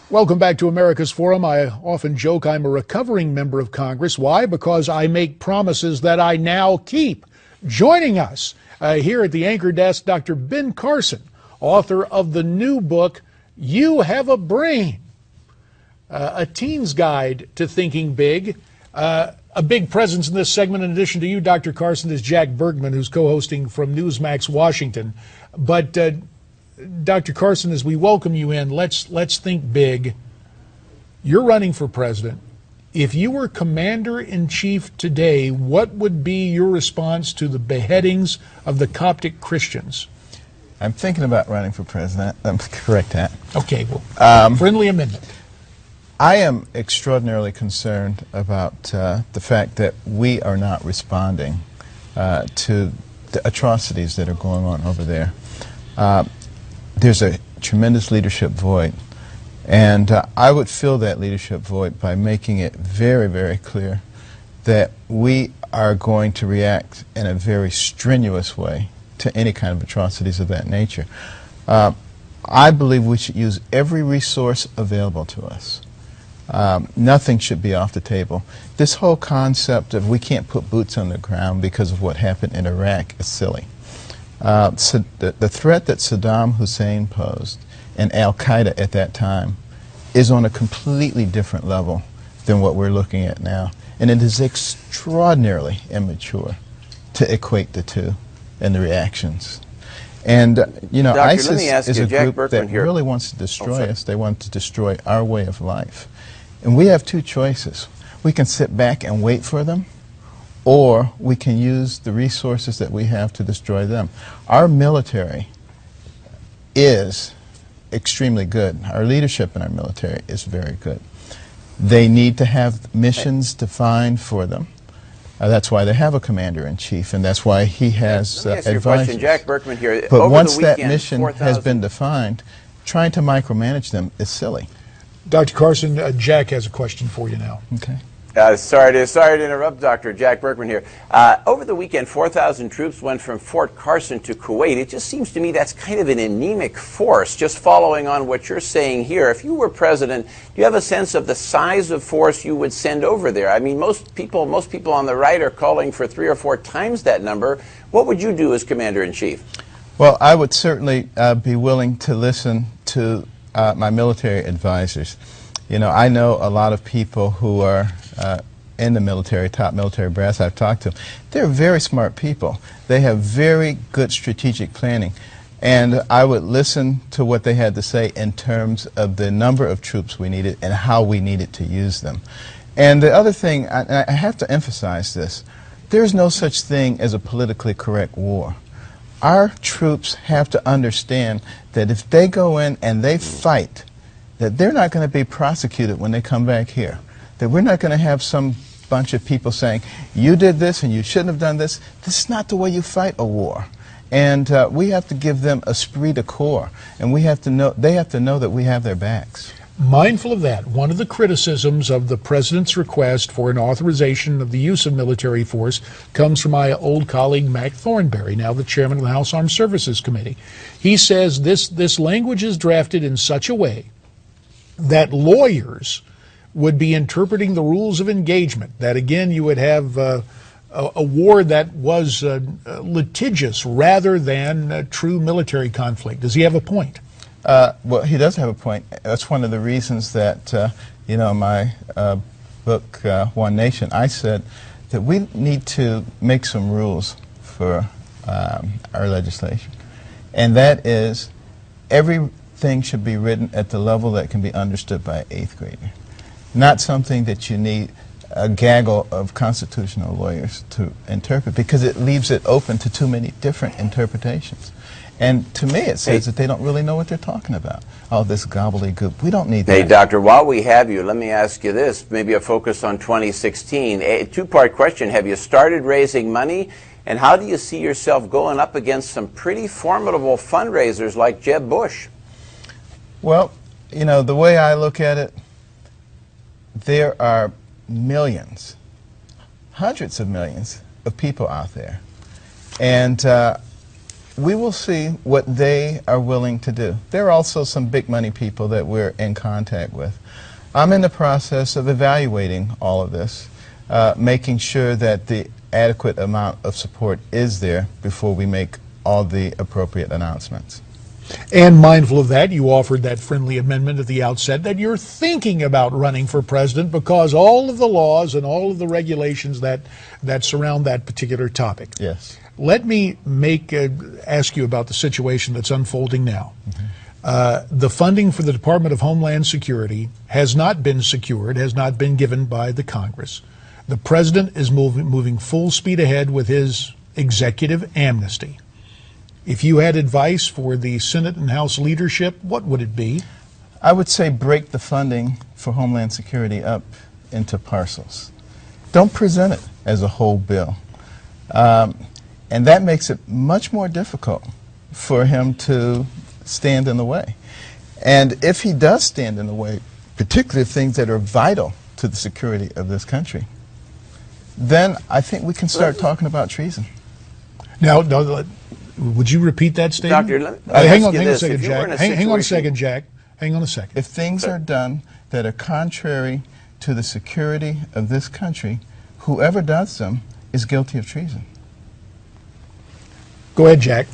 Welcome back to America's Forum. I often joke I'm a recovering member of Congress. Why? Because I make promises that I now keep. Joining us here at the anchor desk, Dr. Ben Carson, author of the new book, You Have a Brain, a teen's guide to thinking big. A big presence in this segment, in addition to you, Dr. Carson, is Jack Bergman, who's co-hosting from Newsmax Washington. But Dr. Carson, as we welcome you in, let's think big. You're running for president. If you were commander-in-chief today, what would be your response to the beheadings of the Coptic Christians? I'm thinking about running for president. Correct that. Okay, well, friendly amendment. I am extraordinarily concerned about the fact that we are not responding to the atrocities that are going on over there. There's a tremendous leadership void, and I would fill that leadership void by making it very, very clear that we are going to react in a very strenuous way to any kind of atrocities of that nature. I believe we should use every resource available to us. Nothing should be off the table. This whole concept of we can't put boots on the ground because of what happened in Iraq is silly. So the threat that Saddam Hussein posed and Al-Qaeda at that time is on a completely different level than what we're looking at now. And it is extraordinarily immature to equate the two and the reactions. And, you know, Doctor, ISIS is a group that really wants to destroy us. They want to destroy our way of life. And we have two choices. We can sit back and wait for them, or we can use the resources that we have to destroy them. Our military is extremely good. Our leadership in our military is very good. They need to have missions defined for them. That's why they have a commander-in-chief, and that's why he has advisors. Jack Bergman here. But over once the weekend, that mission has been defined, trying to micromanage them is silly. Dr. Carson, Jack has a question for you now. Okay. Sorry to interrupt, Dr. Jack Bergman here. Over the weekend, 4,000 troops went from Fort Carson to Kuwait. It just seems to me that's kind of an anemic force. Just following on what you're saying here, if you were president, do you have a sense of the size of force you would send over there? I mean, most people on the right are calling for 3 or 4 times that number. What would you do as commander-in-chief? Well, I would certainly be willing to listen to my military advisors. You know, I know a lot of people who are in the military, top military brass I've talked to. They're very smart people. They have very good strategic planning. And I would listen to what they had to say in terms of the number of troops we needed and how we needed to use them. And the other thing, I have to emphasize this, there's no such thing as a politically correct war. Our troops have to understand that if they go in and they fight, that they're not going to be prosecuted when they come back here. That we're not going to have some bunch of people saying, you did this and you shouldn't have done this. This is not the way you fight a war. And we have to give them esprit de corps. And we have to know, they have to know that we have their backs. Mindful of that, one of the criticisms of the president's request for an authorization of the use of military force comes from my old colleague Mac Thornberry, now the chairman of the House Armed Services Committee. He says this language is drafted in such a way that lawyers would be interpreting the rules of engagement, that again you would have a war that was litigious rather than true military conflict. Does he have a point? Well, he does have a point. That's one of the reasons that, you know, my book, One Nation, I said that we need to make some rules for our legislation. And that is, everything should be written at the level that can be understood by an 8th grader. Not something that you need a gaggle of constitutional lawyers to interpret, because it leaves it open to too many different interpretations. And to me, it says that they don't really know what they're talking about. Oh, this gobbledygook. We don't need that. Hey, Doctor, while we have you, let me ask you this, maybe a focus on 2016. A two-part question. Have you started raising money? And how do you see yourself going up against some pretty formidable fundraisers like Jeb Bush? Well, you know, the way I look at it, there are millions, hundreds of millions of people out there. And we will see what they are willing to do. There are also some big money people that we're in contact with. I'm in the process of evaluating all of this, making sure that the adequate amount of support is there before we make all the appropriate announcements. And mindful of that, you offered that friendly amendment at the outset that you're thinking about running for president because all of the laws and all of the regulations that surround that particular topic. Yes. Let me ask you about the situation that's unfolding now. The funding for the Department of Homeland Security has not been secured, has not been given by the Congress. The president is moving full speed ahead with his executive amnesty. If you had advice for the Senate and House leadership, what would it be? I would say break the funding for Homeland Security up into parcels. Don't present it as a whole bill. And that makes it much more difficult for him to stand in the way. And if he does stand in the way, particularly of things that are vital to the security of this country, then I think we can start talking about treason. Now, would you repeat that statement? Doctor, hang on a second, Jack. Hang on a second, Jack. Hang on a second. If things are done that are contrary to the security of this country, whoever does them is guilty of treason. Go ahead, Jack.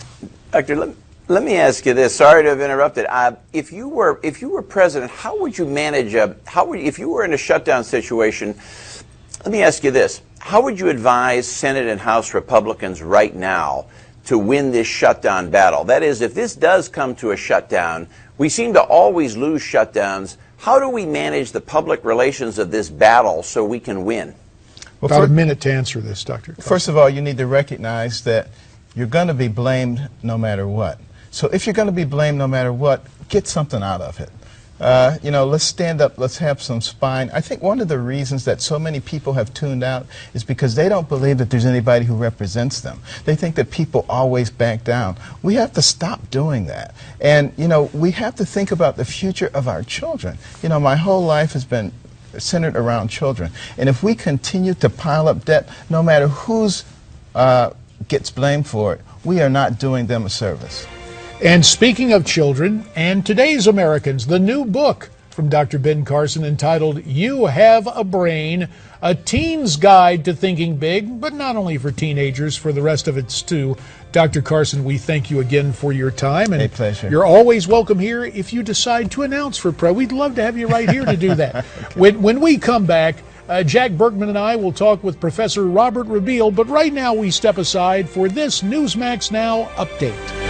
Doctor, let me ask you this. Sorry to have interrupted. If you were president, how would you manage if you were in a shutdown situation? Let me ask you this. How would you advise Senate and House Republicans right now to win this shutdown battle? That is, if this does come to a shutdown, we seem to always lose shutdowns. How do we manage the public relations of this battle so we can win? Well, about a minute to answer this, Dr. Carson. First of all, you need to recognize that you're going to be blamed no matter what. So if you're going to be blamed no matter what, get something out of it. You know, let's stand up, let's have some spine. I think one of the reasons that so many people have tuned out is because they don't believe that there's anybody who represents them. They think that people always back down. We have to stop doing that. And, you know, we have to think about the future of our children. You know, my whole life has been centered around children. And if we continue to pile up debt, no matter who's gets blamed for it, we are not doing them a service. And speaking of children and today's Americans, the new book from Dr. Ben Carson entitled You Have a Brain, a teen's guide to thinking big, but not only for teenagers, for the rest of us too. Dr. Carson, we thank you again for your time. And a pleasure. You're always welcome here if you decide to announce for We'd love to have you right here to do that. Okay. When we come back, Jack Berkman and I will talk with Professor Robert Rabeel, but right now we step aside for this Newsmax Now update.